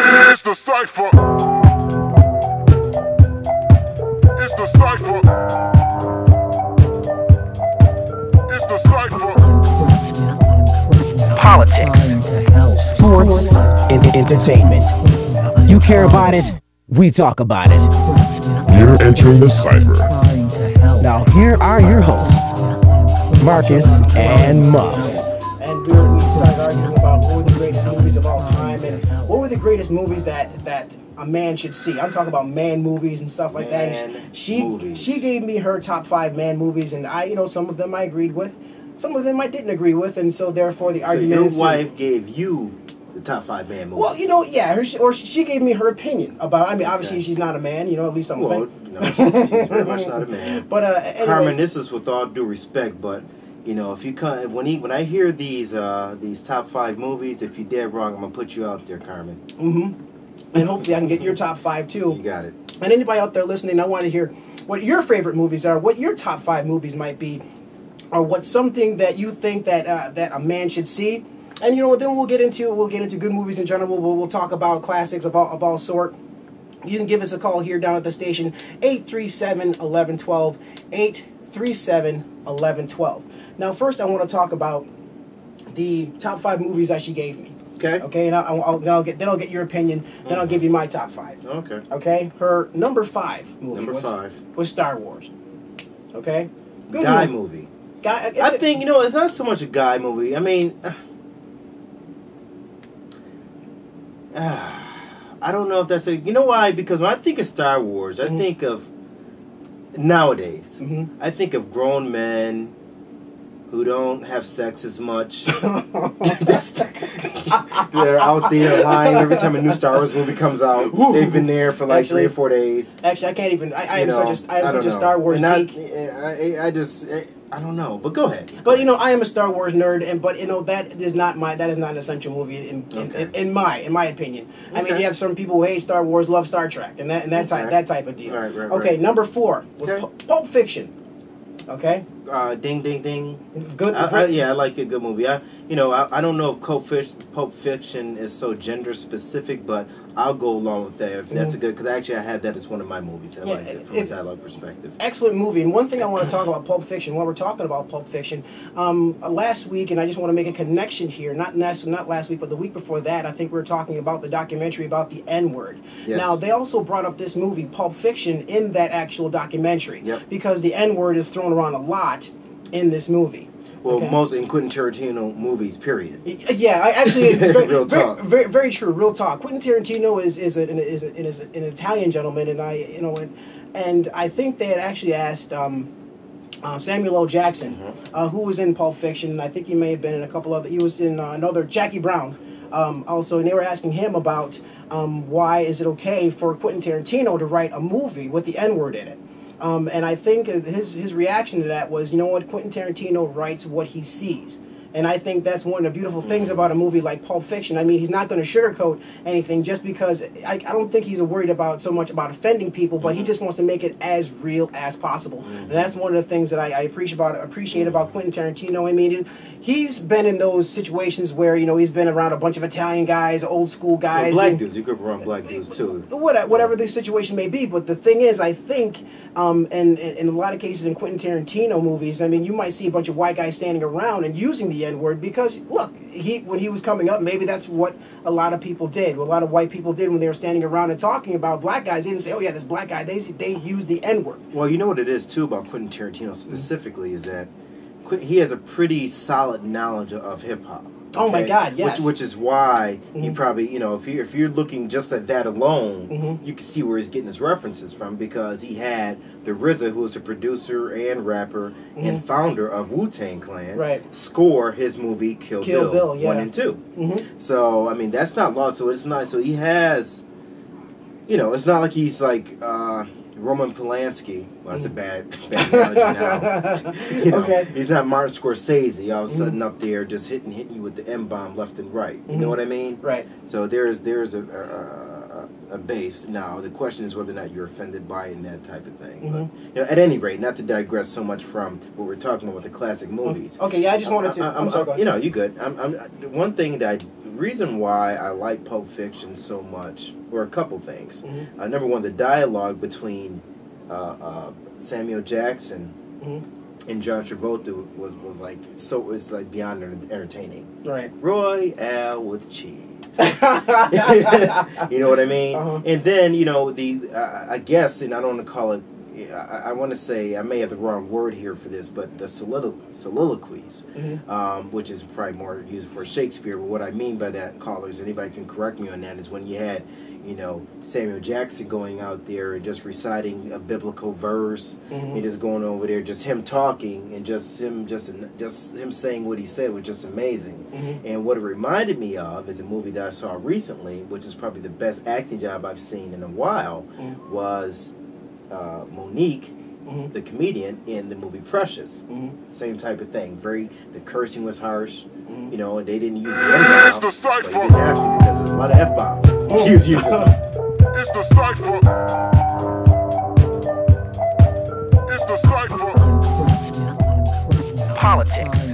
It's the Cipher. It's the Cipher. It's the Cipher. Politics, sports, and entertainment. You care about it, we talk about it. You're entering the Cipher. Now here are your hosts, Marcus and Muff. And we started arguing about what were the greatest movies of all time and what were the greatest movies that a man should see. I'm talking about man movies and stuff like that. And she gave me her top 5 man movies, and some of them I agreed with, some of them I didn't agree with, and so therefore the argument. So your wife gave you the top 5 man movies. Well, yeah, she gave me her opinion about. I mean, obviously she's not a man, at least I'm. Well, she's very much not a man. But anyway. Carmen, this is with all due respect, but if you come when I hear these top 5 movies, if you're dead wrong, I'm gonna put you out there, Carmen. Mm-hmm. And hopefully I can get your top 5 too. You got it. And anybody out there listening, I want to hear what your favorite movies are, what your top 5 movies might be, or what's something that you think that a man should see. And then we'll get into good movies in general. We'll talk about classics of all sort. You can give us a call here down at the station, 837-1112, 837-1112. Now, first I want to talk about the top 5 movies that she gave me. Okay. Okay, and I'll get your opinion. Then I'll give you my top 5. Okay. Okay. Her number 5 movie was Star Wars. Okay. Good guy movie. I think it's not so much a guy movie. I mean, I don't know if that's why? Because when I think of Star Wars, I think of nowadays. Mm-hmm. I think of grown men who don't have sex as much. They're out there lying every time a new Star Wars movie comes out. They've been there for like 3 or 4 days. Actually, I can't even. I am such a Star Wars geek. I don't know, but go ahead. But I am a Star Wars nerd, but that is not an essential movie in my opinion. Okay. I mean, you have some people who hate Star Wars, love Star Trek, and that type of deal. Right. Okay, number 4 was Pulp Fiction. Okay. Ding, ding, ding. Good. I like a good movie. I don't know if Pulp Fiction is so gender specific, but I'll go along with that if that's a good. Because actually, I had that as one of my movies. I like it from a dialogue perspective. Excellent movie. And one thing I want to talk about Pulp Fiction. While we're talking about Pulp Fiction, last week, and I just want to make a connection here. Not last week, but the week before that, I think we were talking about the documentary about the N-word. Yes. Now they also brought up this movie Pulp Fiction in that actual documentary because the N-word is thrown around a lot in this movie. Well, mostly in Quentin Tarantino movies, period. Yeah, I actually, real talk. Very true, real talk. Quentin Tarantino is an Italian gentleman, and I think they had actually asked Samuel L. Jackson, who was in Pulp Fiction, and I think he may have been in a couple other. He was in another Jackie Brown, also, and they were asking him about why is it okay for Quentin Tarantino to write a movie with the N-word in it. And I think his reaction to that was, Quentin Tarantino writes what he sees. And I think that's one of the beautiful things about a movie like Pulp Fiction. I mean, he's not going to sugarcoat anything just because I don't think he's worried so much about offending people, but he just wants to make it as real as possible. And that's one of the things that I appreciate about Quentin Tarantino. I mean, he's been in those situations where, he's been around a bunch of Italian guys, old school guys. Well, black dudes. You grew up around black dudes, too. Whatever the situation may be. But the thing is, I think, and in a lot of cases in Quentin Tarantino movies, I mean, you might see a bunch of white guys standing around and using the N-word because, look, when he was coming up, maybe that's what a lot of people did. What a lot of white people did when they were standing around and talking about black guys. They didn't say, oh, yeah, this black guy. They used the N-word. Well, you know what it is, too, about Quentin Tarantino specifically is that he has a pretty solid knowledge of hip-hop. Okay? Oh, my God, yes. Which is why he probably, if you're looking just at that alone, you can see where he's getting his references from because he had the RZA, who was the producer and rapper and founder of Wu-Tang Clan, score his movie Kill Bill 1 and 2. So, I mean, that's not lost. So it's not, so he has, it's not like he's like Roman Polanski. Well, that's a bad analogy now. Okay. He's not Martin Scorsese all of a sudden up there just hitting you with the M-bomb left and right. You know what I mean? Right. So there's base. Now the question is whether or not you're offended by it and that type of thing. But, at any rate, not to digress so much from what we're talking about with the classic movies. Okay, yeah, I just wanted to. I'm sorry. Go ahead. You good? One thing that reason why I like Pulp Fiction so much, or a couple things. Number one, the dialogue between Samuel Jackson and John Travolta was like beyond entertaining. Right. Royale with cheese. You know what I mean? And then I guess, and I don't want to call it. I want to say I may have the wrong word here for this, but the soliloquies, which is probably more used for Shakespeare. But what I mean by that, callers, anybody can correct me on that, is when you had Samuel Jackson going out there and just reciting a biblical verse, and just going over there, just him talking, and just him saying what he said was just amazing. And what it reminded me of is a movie that I saw recently, which is probably the best acting job I've seen in a while, was Monique, the comedian, in the movie Precious. Same type of thing. The cursing was harsh. And they didn't use the N-bomb, It's the but Cipher. you didn't have to because there's a lot of F-bombs she was using. It's the Cipher. It's the Cipher. Politics.